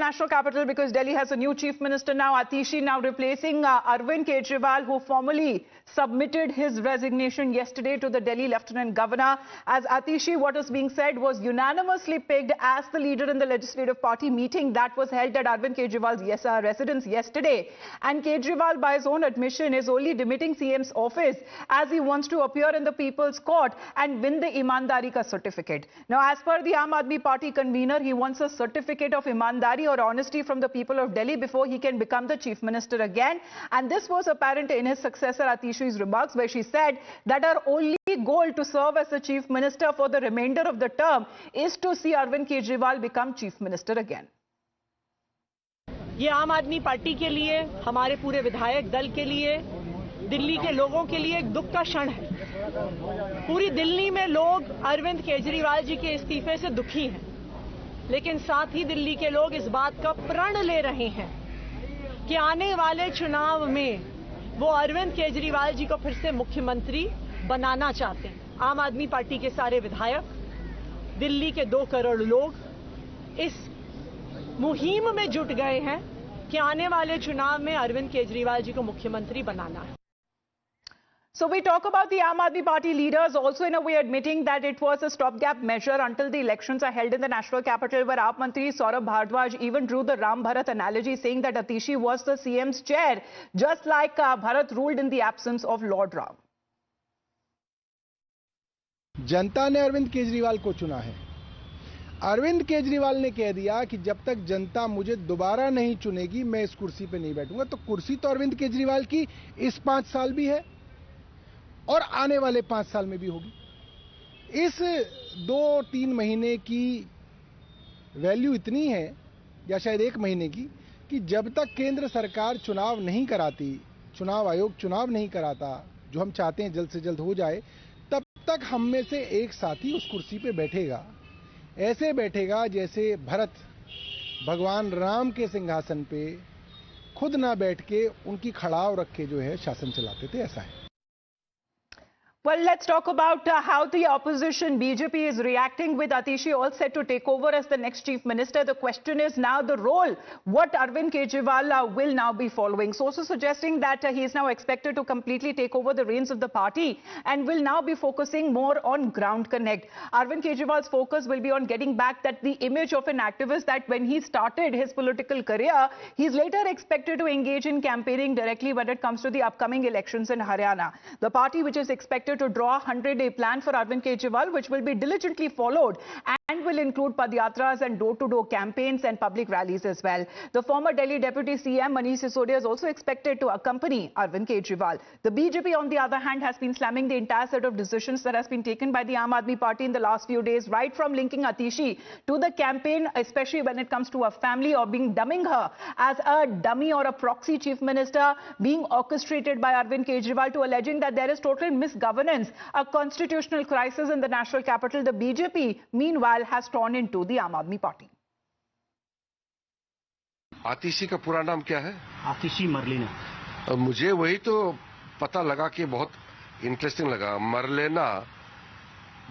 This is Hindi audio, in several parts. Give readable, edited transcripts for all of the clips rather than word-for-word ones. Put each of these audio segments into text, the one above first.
national capital because Delhi has a new chief minister now, Atishi, now replacing Arvind Kejriwal, who formally submitted his resignation yesterday to the Delhi Lieutenant Governor. As Atishi, what was being said, was unanimously picked as the leader in the Legislative Party meeting that was held at Arvind Kejriwal's residence yesterday. And Kejriwal, by his own admission, is only demitting CM's office as he wants to appear in the People's Court and win the Imandari Ka certificate. Now, as per the Aam Aadmi Party convener, he wants a certificate of Imandari or honesty from the people of Delhi before he can become the Chief Minister again. And this was apparent in his successor Atishi's remarks, where she said that her only goal to serve as the Chief Minister for the remainder of the term is to see Arvind Kejriwal become Chief Minister again. ये आम आदमी पार्टी के लिए, हमारे पूरे विधायक दल के लिए, दिल्ली के लोगों के लिए एक दुख का क्षण है। पूरी दिल्ली में लोग अरविंद केजरीवाल जी के इस्तीफे से दुखी हैं, लेकिन साथ ही दिल्ली के लोग इस बात का प्रण ले रहे हैं कि आने वाले चुनाव में वो अरविंद केजरीवाल जी को फिर से मुख्यमंत्री बनाना चाहते हैं। आम आदमी पार्टी के सारे विधायक, दिल्ली के 2 करोड़ लोग इस मुहिम में जुट गए हैं कि आने वाले चुनाव में अरविंद केजरीवाल जी को मुख्यमंत्री बनाना है। So we talk about the Aam Aadmi Party leaders also in a way admitting that it was a stopgap measure until the elections are held in the national capital, where Aap Mantri Saurabh Bhardwaj even drew the Ram Bharat analogy, saying that Atishi was the CM's chair, just like Bharat ruled in the absence of Lord Ram. जनता ने अरविंद केजरीवाल को चुना है। अरविंद केजरीवाल ने कह दिया कि जब तक जनता मुझे दोबारा नहीं चुनेगी मैं इस कुर्सी पे नहीं बैठूंगा। तो कुर्सी तो अरविंद केजरीवाल की इस 5 साल भी है और आने वाले 5 साल में भी होगी। इस 2-3 महीने की वैल्यू इतनी है, या शायद 1 महीने की, कि जब तक केंद्र सरकार चुनाव नहीं कराती, चुनाव आयोग चुनाव नहीं कराता, जो हम चाहते हैं जल्द से जल्द हो जाए, तब तक हम में से एक साथी उस कुर्सी पे बैठेगा। ऐसे बैठेगा जैसे भरत भगवान राम के सिंहासन पे खुद ना बैठ के उनकी खड़ाव रख के जो है शासन चलाते थे, ऐसा है। Well, let's talk about how the opposition BJP is reacting, with Atishi all set to take over as the next chief minister. The question is now the role what Arvind Kejriwal will now be following. Sources suggesting that he is now expected to completely take over the reins of the party and will now be focusing more on ground connect. Arvind Kejriwal's focus will be on getting back the image of an activist that when he started his political career, he's later expected to engage in campaigning directly when it comes to the upcoming elections in Haryana. The party, which is expected to draw a 100-day plan for Arvind Kejriwal, which will be diligently followed and will include padyatras and door-to-door campaigns and public rallies as well. The former Delhi Deputy CM Manish Sisodia is also expected to accompany Arvind Kejriwal. The BJP, on the other hand, has been slamming the entire set of decisions that has been taken by the Aam Aadmi Party in the last few days, right from linking Atishi to the campaign, especially when it comes to her family, or dumming her as a dummy or a proxy chief minister being orchestrated by Arvind Kejriwal, to alleging that there is total misgovernance, a constitutional crisis in the national capital. The BJP, meanwhile, has torn into the Aam Aadmi Party. आतिशी का पूरा नाम क्या है? आतिशी मरलेना। मुझे वही तो पता लगा कि बहुत इंटरेस्टिंग लगा। मरलेना,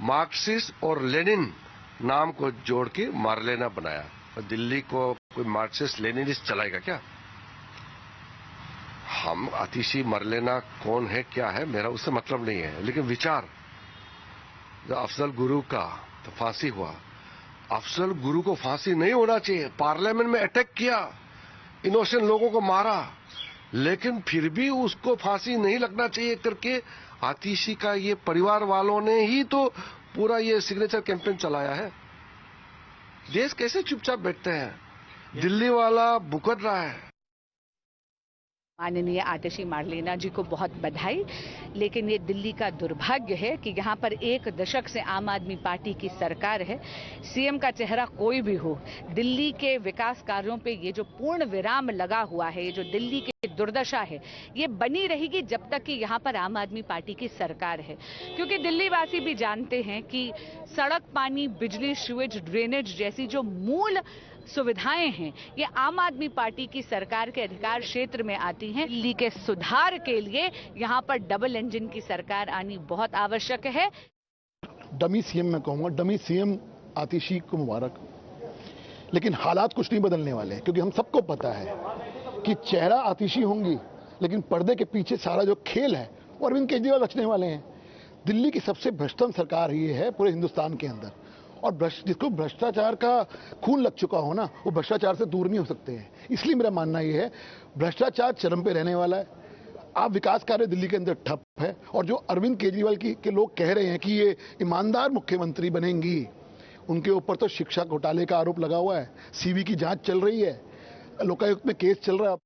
मार्क्सिस्ट और लेनिन नाम को जोड़ के मारलेना बनाया। दिल्ली को कोई मार्क्सिस्ट लेनिनिस्ट चलाएगा क्या? हम आतिशी मरलेना कौन है क्या है मेरा उससे मतलब नहीं है, लेकिन विचार अफजल गुरु का तो फांसी हुआ। अफजल गुरु को फांसी नहीं होना चाहिए। पार्लियामेंट में अटैक किया, इनोसेंट लोगों को मारा, लेकिन फिर भी उसको फांसी नहीं लगना चाहिए करके आतिशी का ये परिवार वालों ने ही तो पूरा ये सिग्नेचर कैंपेन चलाया है। देश कैसे चुपचाप बैठते हैं? दिल्ली वाला भुगत रहा है। माननीय आतिशी मारलेना जी को बहुत बधाई, लेकिन ये दिल्ली का दुर्भाग्य है कि यहाँ पर 1 दशक से आम आदमी पार्टी की सरकार है। सीएम का चेहरा कोई भी हो, दिल्ली के विकास कार्यों पे ये जो पूर्ण विराम लगा हुआ है, ये जो दिल्ली की दुर्दशा है, ये बनी रहेगी जब तक कि यहाँ पर आम आदमी पार्टी की सरकार है। क्योंकि दिल्ली वासी भी जानते हैं कि सड़क, पानी, बिजली, सीवेज, ड्रेनेज जैसी जो मूल सुविधाएं हैं, ये आम आदमी पार्टी की सरकार के अधिकार क्षेत्र में आती हैं। दिल्ली के सुधार के लिए यहाँ पर डबल इंजन की सरकार आनी बहुत आवश्यक है। डमी सीएम मैं कहूंगा, डमी सीएम आतिशी को मुबारक। लेकिन हालात कुछ नहीं बदलने वाले, क्योंकि हम सबको पता है कि चेहरा आतिशी होंगी, लेकिन पर्दे के पीछे सारा जो खेल है वो अरविंद केजरीवाल रचने वाले हैं। दिल्ली की सबसे भ्रष्टम सरकार ये है पूरे हिंदुस्तान के अंदर, और जिसको भ्रष्टाचार का खून लग चुका हो ना, वो भ्रष्टाचार से दूर नहीं हो सकते हैं। इसलिए मेरा मानना ये है भ्रष्टाचार चरम पे रहने वाला है। आप विकास कार्य दिल्ली के अंदर ठप है, और जो अरविंद केजरीवाल के लोग कह रहे हैं कि ये ईमानदार मुख्यमंत्री बनेंगी, उनके ऊपर तो शिक्षा घोटाले का आरोप लगा हुआ है, सीवी की जांच चल रही है, लोकायुक्त में केस चल रहा है।